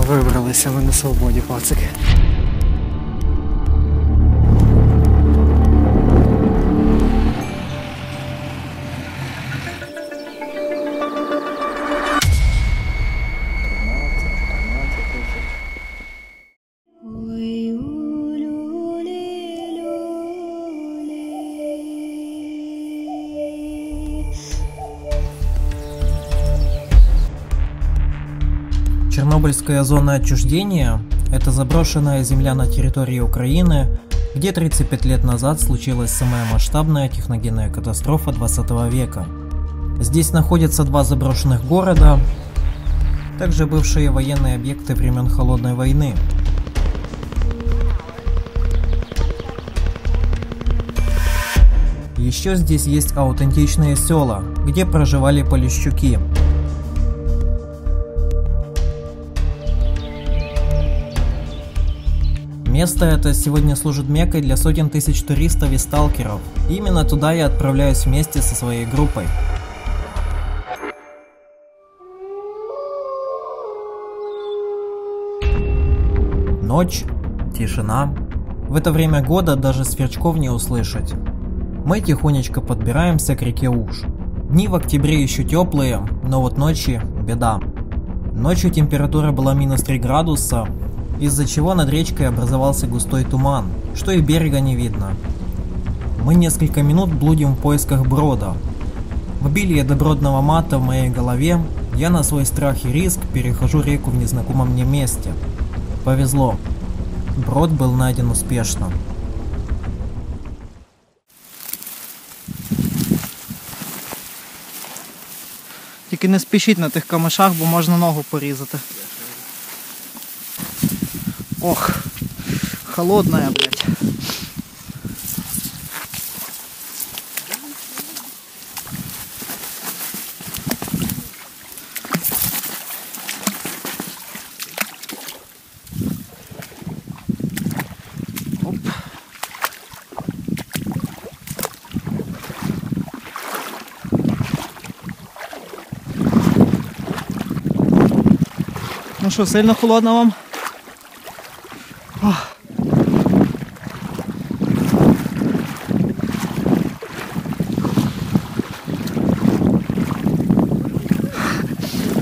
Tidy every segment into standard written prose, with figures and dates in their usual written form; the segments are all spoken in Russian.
Вибралися ми на свободі, пацики. Чернобыльская зона отчуждения – это заброшенная земля на территории Украины, где 35 лет назад случилась самая масштабная техногенная катастрофа 20 века. Здесь находятся два заброшенных города, также бывшие военные объекты времен Холодной войны. Еще здесь есть аутентичные села, где проживали полищуки. Место это сегодня служит меккой для сотен тысяч туристов и сталкеров. Именно туда я отправляюсь вместе со своей группой. Ночь, тишина. В это время года даже сверчков не услышать. Мы тихонечко подбираемся к реке Уж. Дни в октябре еще теплые, но вот ночи беда. Ночью температура была минус 3 градуса, из-за чего над речкой образовался густой туман, что и берега не видно. Мы несколько минут блудим в поисках брода. В обилии добротного мата в моей голове я на свой страх и риск перехожу реку в незнакомом мне месте. Повезло. Брод был найден успешно. Тільки не спішіть на тих камешах, бо можна ногу порізати. Ох, холодная, блядь. Оп. Ну що, сильно холодно вам?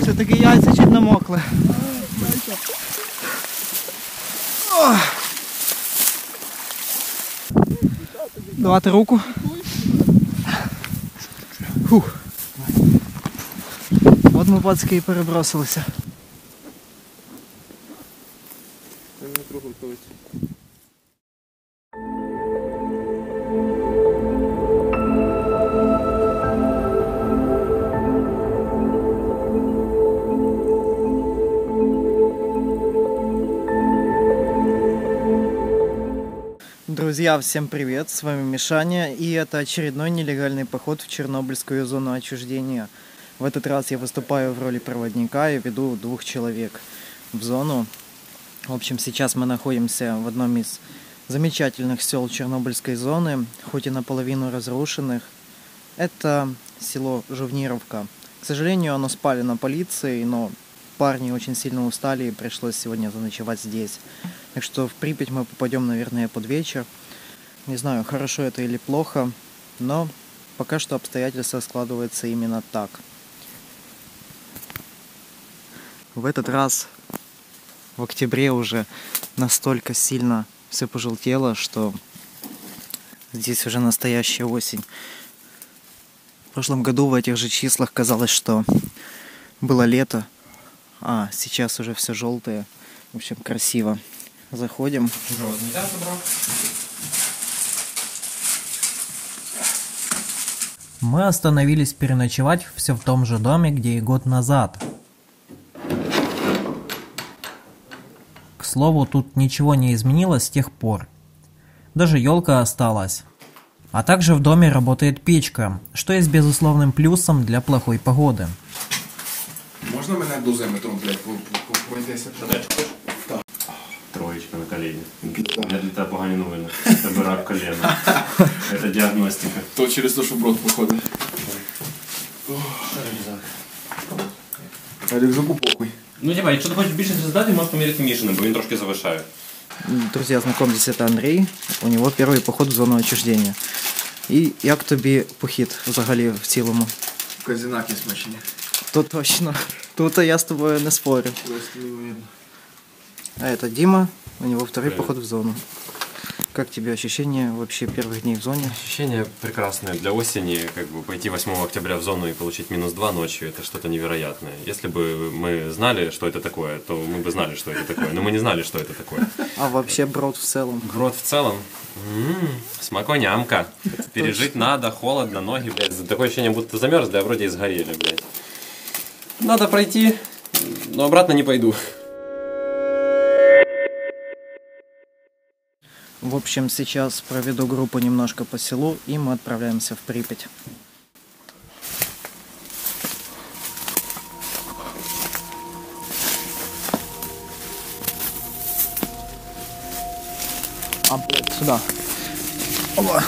Все-таки яйця чуть намокли. Давати руку. Фух. От ми, пацки, і перебросилися. Друзья, всем привет, с вами Мишаня, и это очередной нелегальный поход в Чернобыльскую зону отчуждения. В этот раз я выступаю в роли проводника и веду 2 человек в зону. В общем, сейчас мы находимся в одном из замечательных сел Чернобыльской зоны, хоть и наполовину разрушенных. Это село Жувнировка. К сожалению, оно спалено полицией, но парни очень сильно устали и пришлось сегодня заночевать здесь. Так что в Припять мы попадем, наверное, под вечер. Не знаю, хорошо это или плохо, но пока что обстоятельства складываются именно так. В этот раз в октябре уже настолько сильно все пожелтело, что здесь уже настоящая осень. В прошлом году в этих же числах казалось, что было лето, а сейчас уже все желтое. В общем, красиво. Заходим. Мы остановились переночевать все в том же доме, где и год назад. К слову, тут ничего не изменилось с тех пор. Даже елка осталась. А также в доме работает печка, что есть безусловным плюсом для плохой погоды. Можно мене дозиметром, блядь, пройтися? Так. Троечка на колені. Я для тебе погані новини. Тебе рак колена. Це діагностика. То через те, що брод походить. А рюкзаку похуй. Ну, типа, якщо ти хочеш більше результатів, можеш поміряти Мішину, бо він трошки завишає. Друзья, знакомьтесь, это Андрей. У него первый поход в зону отчуждения. І як тобі похід взагалі в цілому? Козінаки смачні. То точно. Тут я с тобой не спорю. А это Дима, у него второй поход в зону. Как тебе ощущения вообще первых дней в зоне? Ощущения прекрасные. Для осени как бы пойти 8 октября в зону и получить -2 ночью, это что-то невероятное. Если бы мы знали, что это такое, то мы бы знали, что это такое. Но мы не знали, что это такое. А вообще брод в целом? Брод в целом? Смаконямка. Пережить надо, холодно, ноги, блядь. Такое ощущение, будто замерзли, а вроде и сгорели, блядь. Надо пройти, но обратно не пойду. В общем, сейчас проведу группу немножко по селу, и мы отправляемся в Припять. А, блядь, сюда. Опа.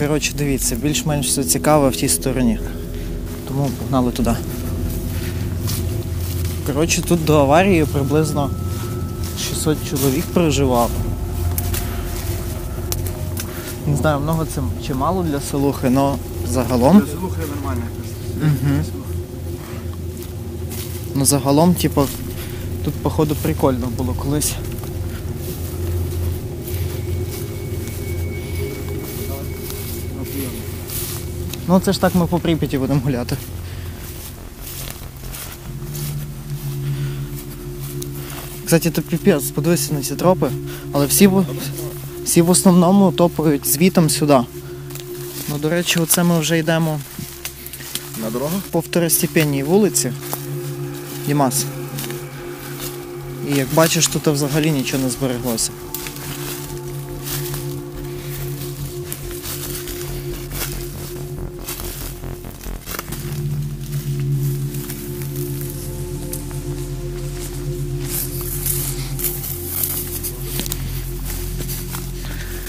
Коротше, дивіться, більш-менш все цікаве в тій стороні. Тому погнали туди. Коротше, тут до аварії приблизно 600 чоловік проживало. Не знаю, много це чи мало для селухи, але загалом... Для селухи нормально. Ну загалом, типу, тут походу прикольно було колись. Ну це ж так ми по Прип'яті будемо гуляти. Кстати, то піпець, подивися на ці тропи, але всі в основному топають звітом сюди. Ну, до речі, оце ми вже йдемо На дорогу? по второстепенній вулиці. Дімас. І як бачиш, тут взагалі нічого не збереглося.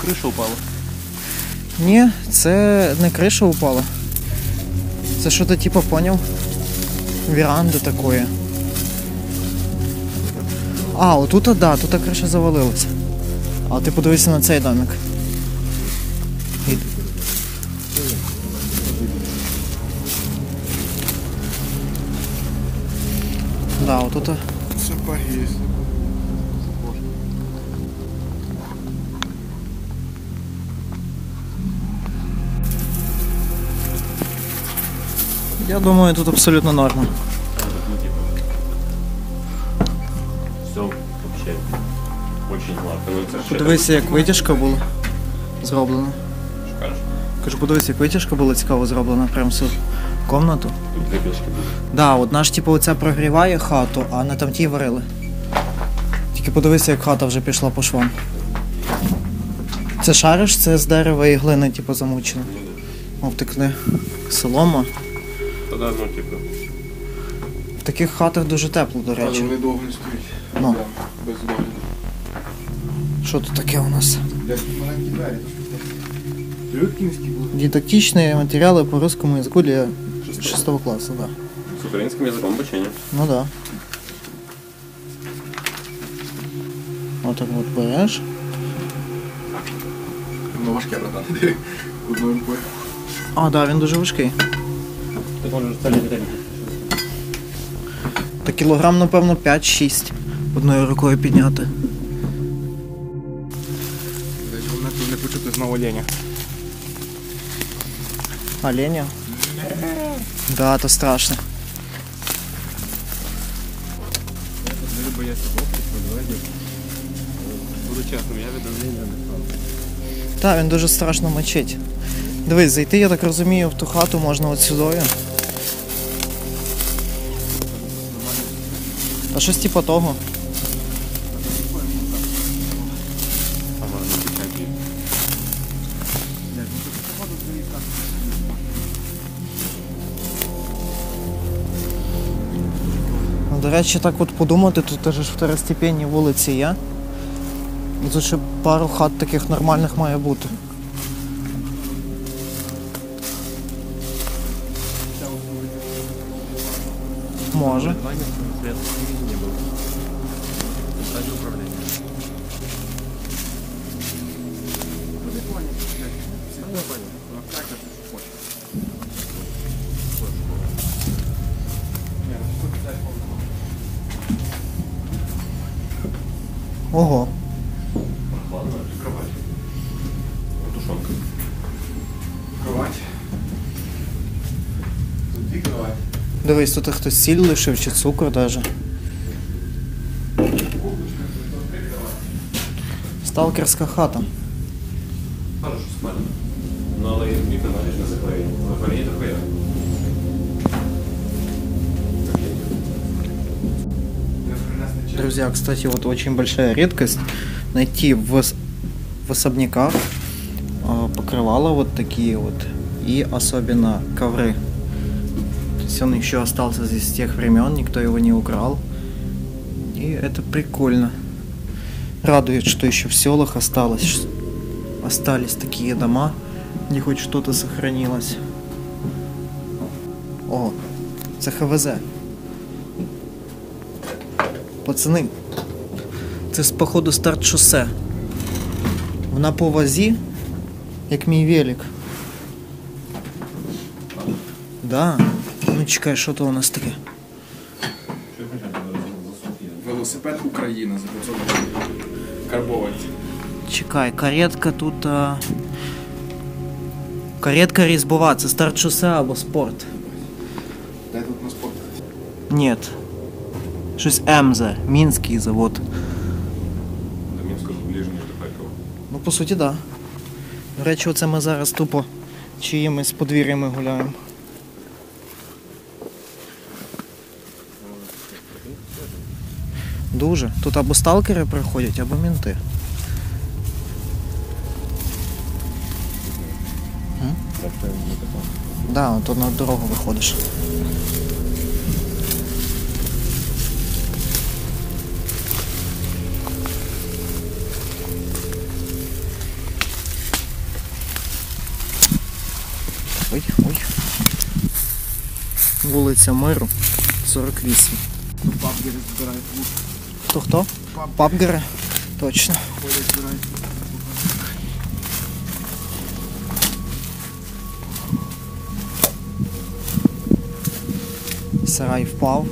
Криша упала. Ні, це не криша упала. Це що-то типу, поняв? Веранда такої. А, отут, да, тут криша завалилася. А ти подивися на цей домик. Да, отут. Сапоги є. Я думаю, тут абсолютно норма. Все вообще очень гладко. Ну, це ще Подивися, як витяжка була зроблена. Що кажеш? Кажу, подивися, як витяжка була цікаво зроблена, прям всю комнату. Тут дві пічки будуть. Да, одна ж типу оця прогріває хату, а на там тій варили. Тільки подивися, як хата вже пішла по швам. Це шариш, це з дерева і глини, типу, замучено. О, втекли. Солома. Тоді, ну, типу. В таких хатах дуже тепло, до Але речі. вони довго не стоять. Ну. Без догляду. Що тут таке у нас? Де маленькі двері? Трюткінські були. Дидактичні матеріали по русскому языку для 6 класу, да. З українським язиком обучення. Ну да. Отак от береш. Ну важке, братан. Диви. Одною рукою. А, да, він дуже важкий. Ти можеш ставити. Та кілограм, напевно, 5-6 одною рукою підняти. Десь вони тут не почути знову оленя. Оленя? Да, то страшно. Я тут дуже боюся вовків, медведів. Буду чесним, я від оленя не став. Так, він дуже страшно мочить. Дивись, зайти, я так розумію, в ту хату можна от сюди. А щось типу того. До речі, так от подумати, тут теж второстепенні вулиці є. І тут ще пару хат таких нормальних має бути. Може. Ого. Ладно, кровать. Тушенка. Кровать. Тут і кровать. Дивись, тут хтось сіль лишив чи цукор даже. Сталкерська хата. Хорошо, спальня. Ну, але вікна навіть не закриє. Виходить такое. Друзья, кстати, вот очень большая редкость найти в особняках покрывала вот такие вот и особенно ковры. То есть он еще остался здесь с тех времен, никто его не украл. И это прикольно. Радует, что еще в селах остались такие дома, где хоть что-то сохранилось. О, це ХВЗ. Пацани, це походу старт шосе. Вона по вазі, як мій велик. Да. Ну чекай, що то у нас таке? Велосипед Україна за 500 гривень. Карбований. Чекай, каретка тут. Каретка різьбова, це старт шосе або спорт. Де тут на спорт? Ні. Щось МЗ, Мінський завод. До Мінська ближнє до Харкова. Ну, по суті, так. Да. До речі, оце ми зараз тупо чиїмись подвір'ями гуляємо. Дуже. Тут або сталкери приходять, або мінти. Так, да, тут на дорогу виходиш. Ой, ой. Вулиця Миру, 48. Папгери збирають лук. Хто? Папгери? Точно. Ходять, збирають. Сарай впав.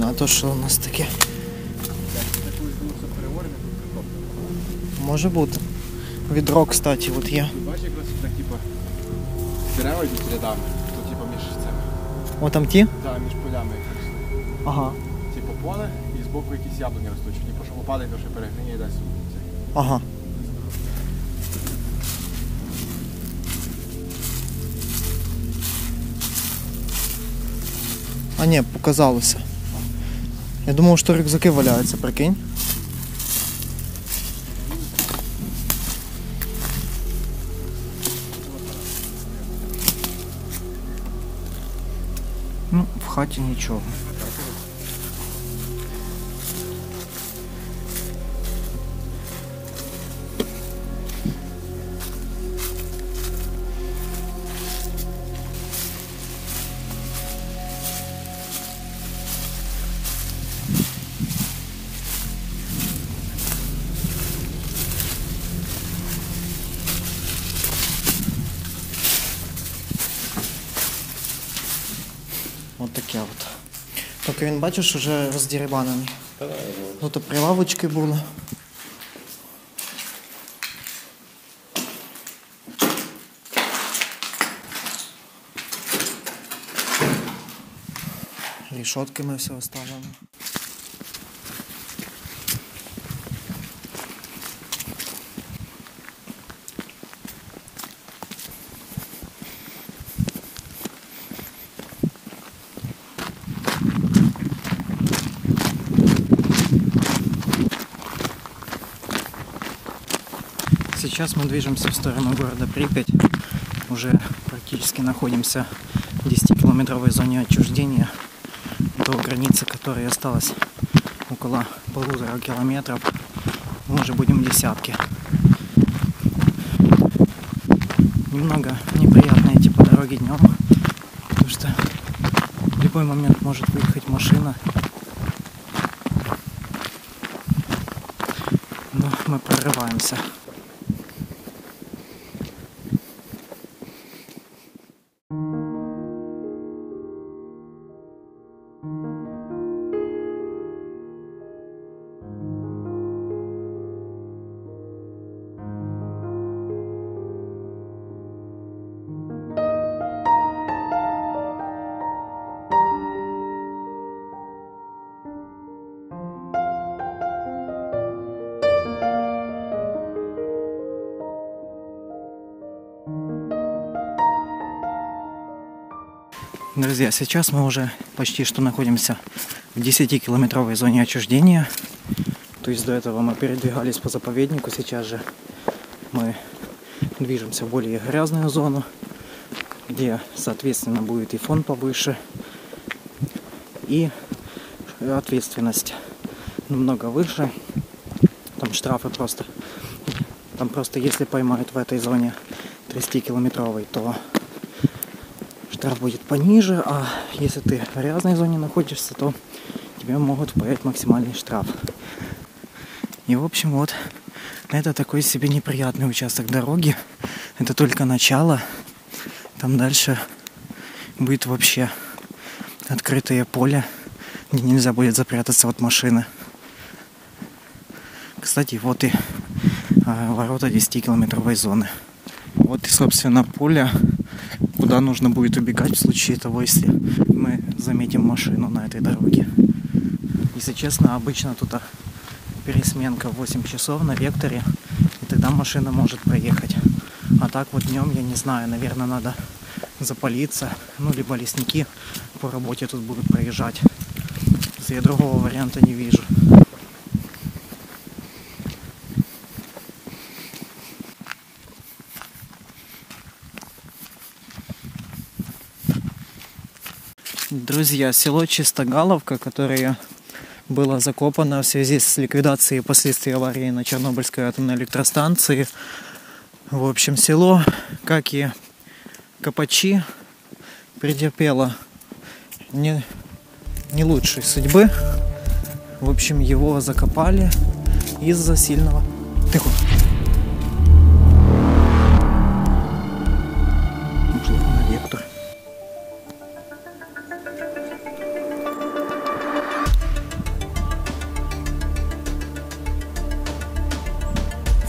А то що у нас таке? Може бути. Відро, кстати, от є. Ти бачиш, якраз так, типа, дерева йдуть рядами, то типа між цими. О, там ті? Так, між полями якось. Ага. Типу поле і збоку якісь яблуні ростуть. Типу, що попадає, то ще перегниє і дасть цей. Ага. А ні, показалося. Я думав, що рюкзаки валяються, прикинь. Ну, в хаті нічого. Ось таке от. Тільки він, бачиш, вже роздірібанений. Тут прилавочки були. Рішотки ми все оставили. Сейчас мы движемся в сторону города Припять. Уже практически находимся в 10 километрах 10-километровой зоне отчуждения, до границы которой осталось около 1,5 километров. Мы уже будем в десятке. Немного неприятно идти по дороге днем, потому что в любой момент может выехать машина. Но мы прорываемся. Друзья, сейчас мы уже почти что находимся в 10-километровой зоне отчуждения. То есть до этого мы передвигались по заповеднику, сейчас же мы движемся в более грязную зону, где, соответственно, будет и фон повыше, и ответственность намного выше. Там штрафы просто. Там просто если поймают в этой зоне 30-километровой, то штраф будет пониже, а если ты в грязной зоне находишься, то тебе могут впаять максимальный штраф. И в общем вот, это такой себе неприятный участок дороги. Это только начало. Там дальше будет вообще открытое поле, где нельзя будет запрятаться от машины. Кстати, вот и ворота 10-километровой зоны. Вот и, собственно, поле, куда нужно будет убегать в случае того, если мы заметим машину на этой дороге. Если честно, обычно тут пересменка в 8 часов на векторе, и тогда машина может проехать. А так вот днем, я не знаю, наверное, надо запалиться, ну, либо лесники по работе тут будут проезжать. Я другого варианта не вижу. Друзья, село Чистогаловка, которое было закопано в связи с ликвидацией последствий аварии на Чернобыльской атомной электростанции. В общем, село, как и Копачи, претерпело не лучшей судьбы. В общем, его закопали из-за сильного... Тихо. На вектор.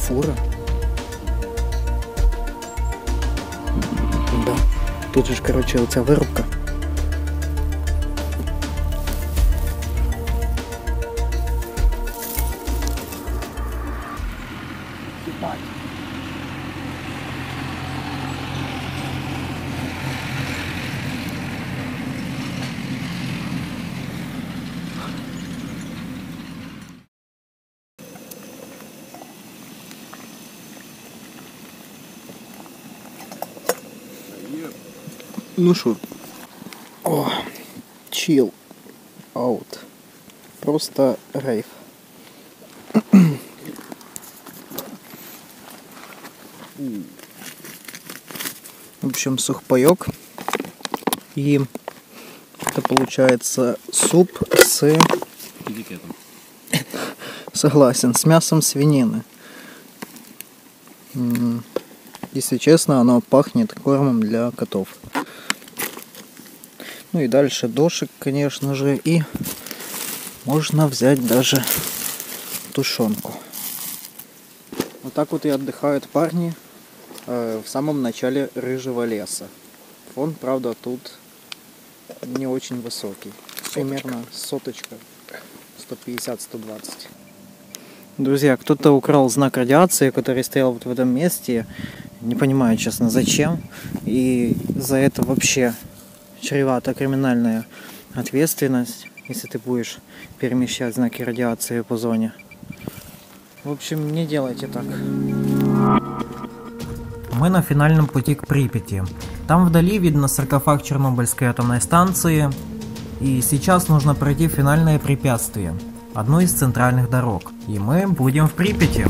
Фура. Да. Тут же, короче, оця вирубка. Ну шо? О, chill out. Просто рейв. В общем, сухпайок. И это получается суп с... Этикетом. Согласен, с мясом свинины. Если честно, оно пахнет кормом для котов. Ну и дальше дошик, конечно же, и можно взять даже тушенку. Вот так вот и отдыхают парни в самом начале рыжего леса. Фон, правда, тут не очень высокий. Примерно соточка, 150-120. Друзья, кто-то украл знак радиации, который стоял вот в этом месте. Не понимаю, честно, зачем. И за это вообще чревата криминальная ответственность, если ты будешь перемещать знаки радиации по зоне. В общем, не делайте так. Мы на финальном пути к Припяти. Там вдали видно саркофаг Чернобыльской атомной станции, и сейчас нужно пройти финальное препятствие, одну из центральных дорог, и мы будем в Припяти.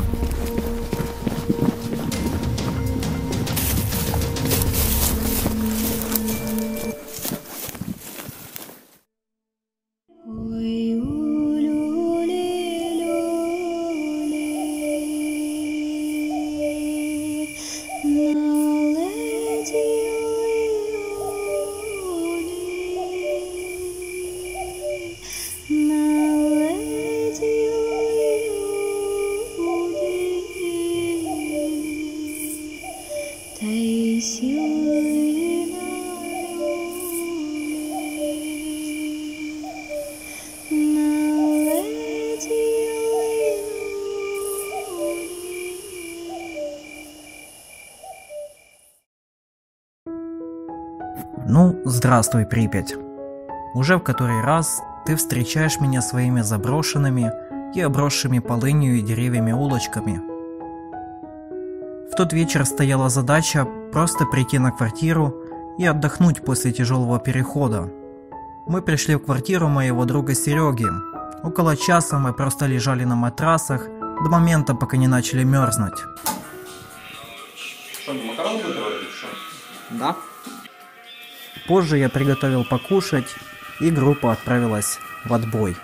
Ну, здравствуй, Припять. Уже в который раз ты встречаешь меня своими заброшенными и обросшими полынью и деревьями улочками. В тот вечер стояла задача просто прийти на квартиру и отдохнуть после тяжелого перехода. Мы пришли в квартиру моего друга Сереги. Около часа мы просто лежали на матрасах до момента, пока не начали мерзнуть. Что, макароны будете варить? Да. Позже я приготовил покушать, и группа отправилась в отбой.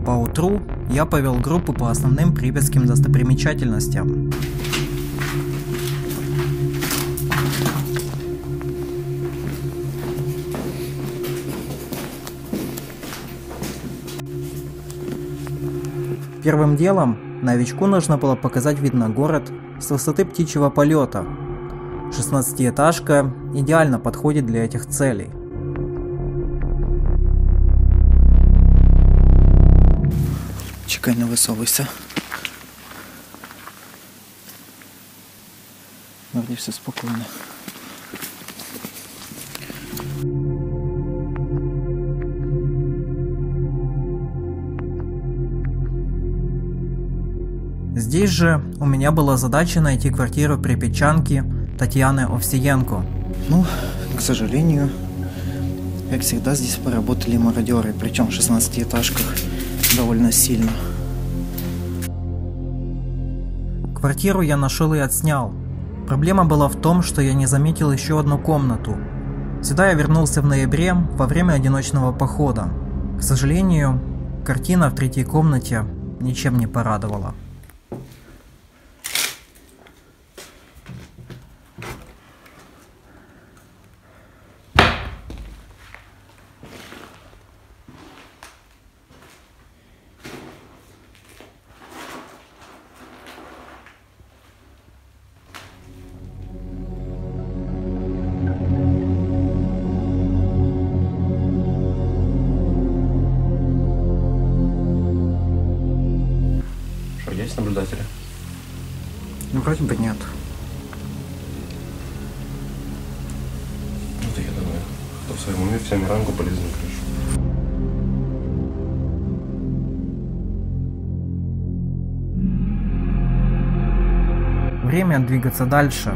Поутру я повел группу по основным припятским достопримечательностям. Первым делом новичку нужно было показать вид на город с высоты птичьего полета. 16-этажка идеально подходит для этих целей. Чекай, не высовывайся. Вроде все спокойно. Здесь же у меня была задача найти квартиру припятчанки Татьяны Овсиенко. Ну, к сожалению, как всегда, здесь поработали мародеры, причем в 16-этажках довольно сильно. Квартиру я нашел и отснял. Проблема была в том, что я не заметил еще одну комнату. Сюда я вернулся в ноябре во время одиночного похода. К сожалению, картина в третьей комнате ничем не порадовала. Есть наблюдатели? Ну, вроде бы нет. Ну, да я думаю, кто в своем уме всем ранку полезет на крышу. Время двигаться дальше.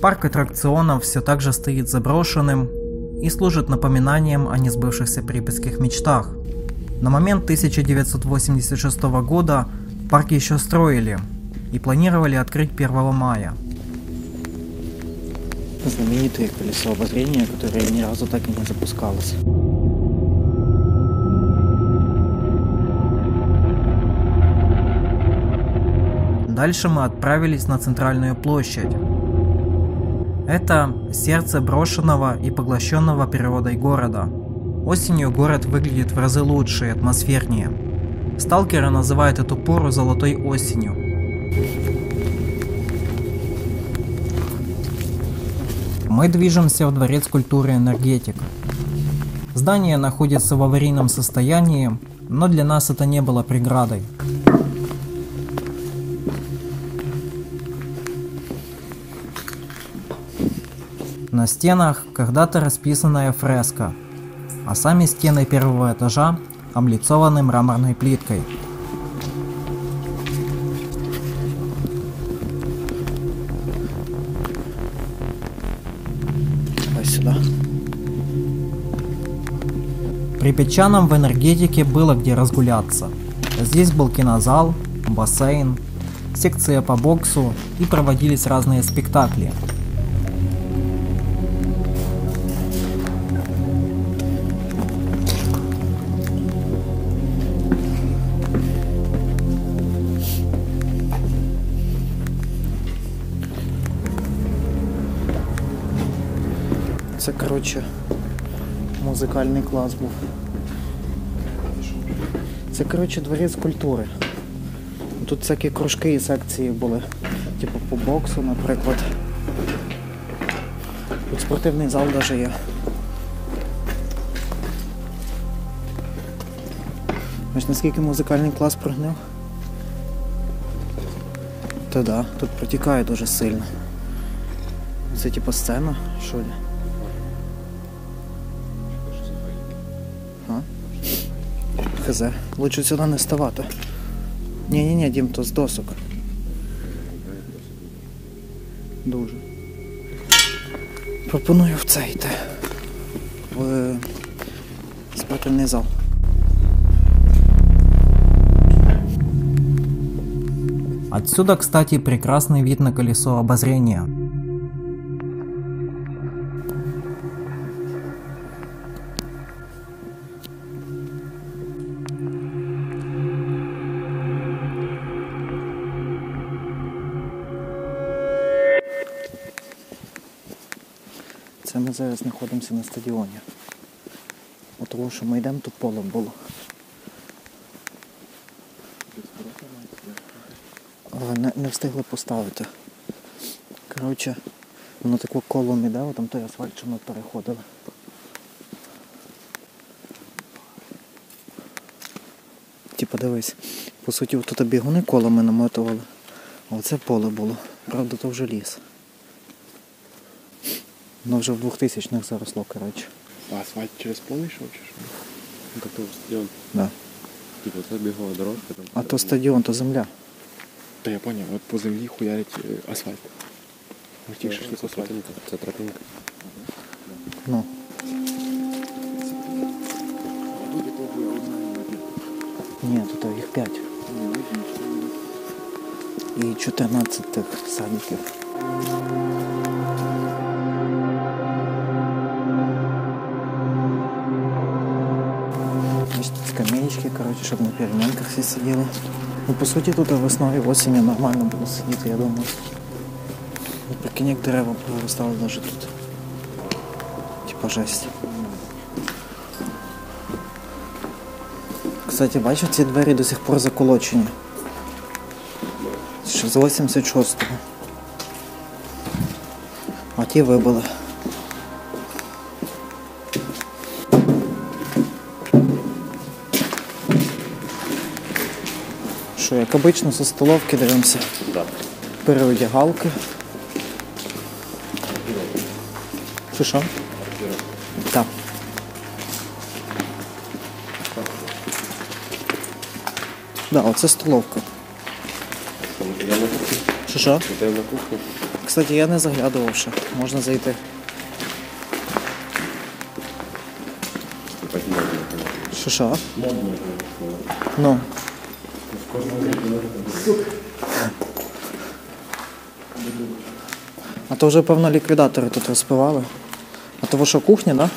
Парк аттракционов все так же стоит заброшенным и служит напоминанием о несбывшихся припятских мечтах. На момент 1986 года парк еще строили и планировали открыть 1 мая. Знаменитое колесо обозрения, которое ни разу так и не запускалось. Дальше мы отправились на центральную площадь. Это сердце брошенного и поглощенного природой города. Осенью город выглядит в разы лучше и атмосфернее. Сталкеры называют эту пору золотой осенью. Мы движемся в Дворец культуры «Энергетик». Здание находится в аварийном состоянии, но для нас это не было преградой. На стенах когда-то расписанная фреска, а сами стены первого этажа облицованы мраморной плиткой. Давай сюда. Припятчанам в энергетике было где разгуляться. Здесь был кинозал, бассейн, секция по боксу и проводились разные спектакли. Це, коротше, музикальний клас був. Це, коротше, дворець культури. Тут всякі кружки і секції були. Типу по боксу, наприклад. Тут спортивний зал навіть є. Ось наскільки музикальний клас прогнив? Та да, тут протікає дуже сильно. Це типу сцена, що ли? Хз. Лучше сюди не ставати. Ні, Дім, то з досок. Дуже. Пропоную в цей йти. В спортивний зал. Отсюда, кстати, прекрасный вид на колесо обозрения. Це ми зараз знаходимося на стадіоні. Тому що ми йдемо, тут поле було. Не встигли поставити. Коротше, воно таку колом іде, там той асфальт, що ми переходили. Типа дивись, по суті тут бігуни колами намотували, а оце поле було. Правда, то вже ліс. Воно вже в 2000-х заросло, коротше. А асфальт через поле йшов чи що? Ну, так то стадіон. Да. Типу, це бігова дорожка там. А то стадіон, то земля. Та я поняв, от по землі хуярить асфальт. Ось тільки шашлик асфальт. Це тропинка. Ну. Ні, тут їх 5. І 14 тих садиків. Ось тут скамеечки, коротше, щоб на перемінках всі сиділи. Ну, по суті, тут весною, осінню нормально було сидіти, я думаю. Прикинь, як дерева повиростали навіть тут. Типа жесть. Кстати, бачу, ці двері до сих пор заколочені. Ще з 86-го. А ті вибили. Що, як обично, зі столовки дивимося. Да. Переодягалки. Що? Так. Да, оце столовка. Що? Йдемо на кухню. Кстати, я не заглядував ще. Можна зайти. Що? Ну. А то вже, певно, ліквідатори тут розпивали. А то що, кухня, да?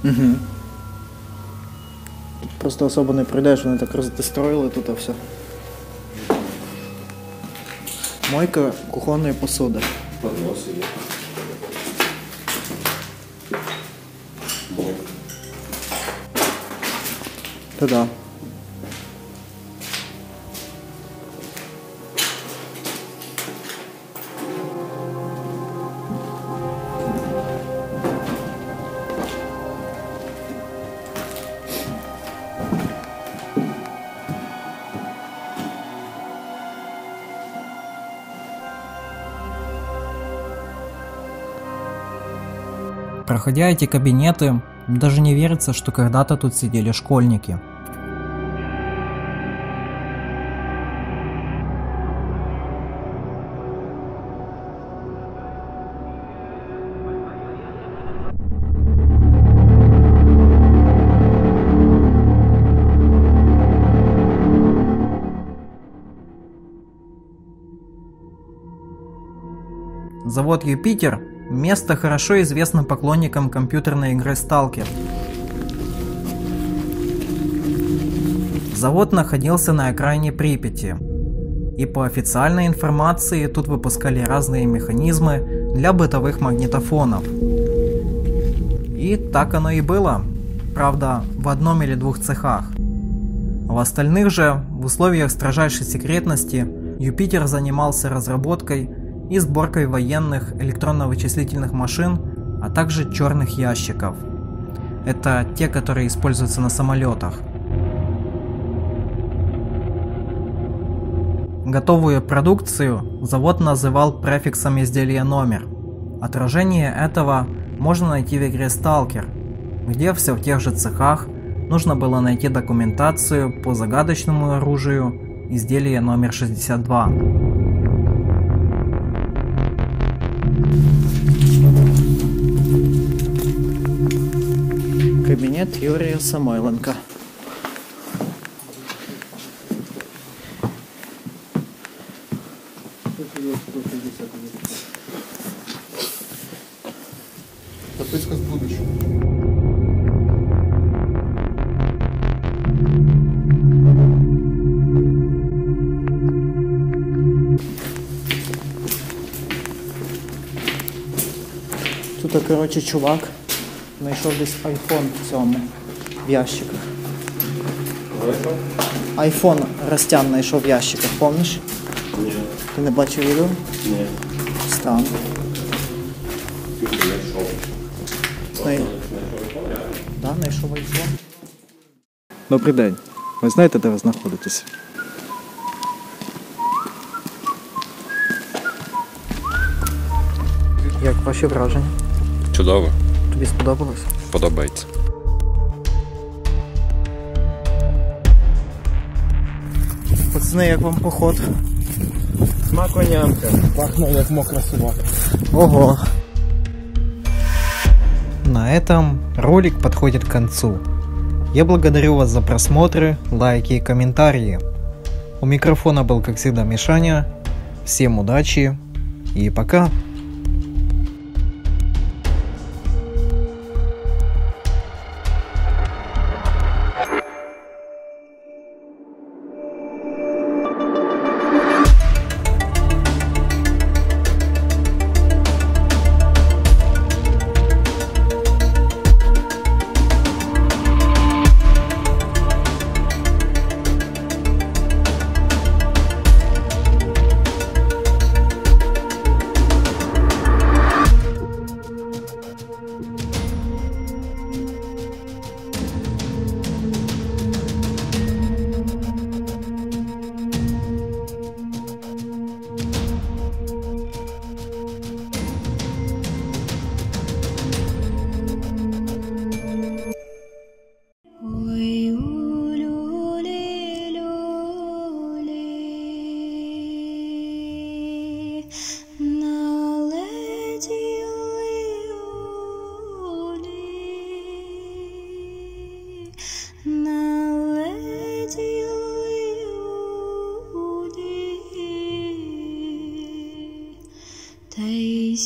Угу. Тут просто особо не прийдеш, вони так роздестроїли тут, а все. Мойка кухонної посуди. Подноси є. Это да. Проходя эти кабинеты, даже не верится, что когда-то тут сидели школьники. Завод «Юпитер» – место, хорошо известно поклонникам компьютерной игры Stalker. Завод находился на окраине Припяти, и по официальной информации тут выпускали разные механизмы для бытовых магнитофонов. И так оно и было, правда, в одном или двух цехах. В остальных же, в условиях строжайшей секретности, Юпитер занимался разработкой и сборкой военных электронно-вычислительных машин, а также черных ящиков. Это те, которые используются на самолетах. Готовую продукцию завод называл префиксом изделия номер. Отражение этого можно найти в игре Stalker, где все в тех же цехах нужно было найти документацию по загадочному оружию изделия номер 62. Кабинет Юрия Самойленко. Записка с будущего. Тут, короче, чувак знайшов десь айфон в цьому, в ящиках. Айфон Ростян знайшов в ящиках, помниш? Ні. Ти не бачив відео? Ні. Странно. Да, знайшов айфон. Добрий день. Ви знаєте, де ви знаходитесь? Як ваші враження? Чудово, Тобі сподобалось? подобається. Пацани, як вам поход? Смаконянка. Пахне як мокра собака. Ого. На этом ролик подходит к концу. Я благодарю вас за просмотры, лайки и комментарии. У микрофона был, как всегда, Мишаня. Всем удачи и пока! Ты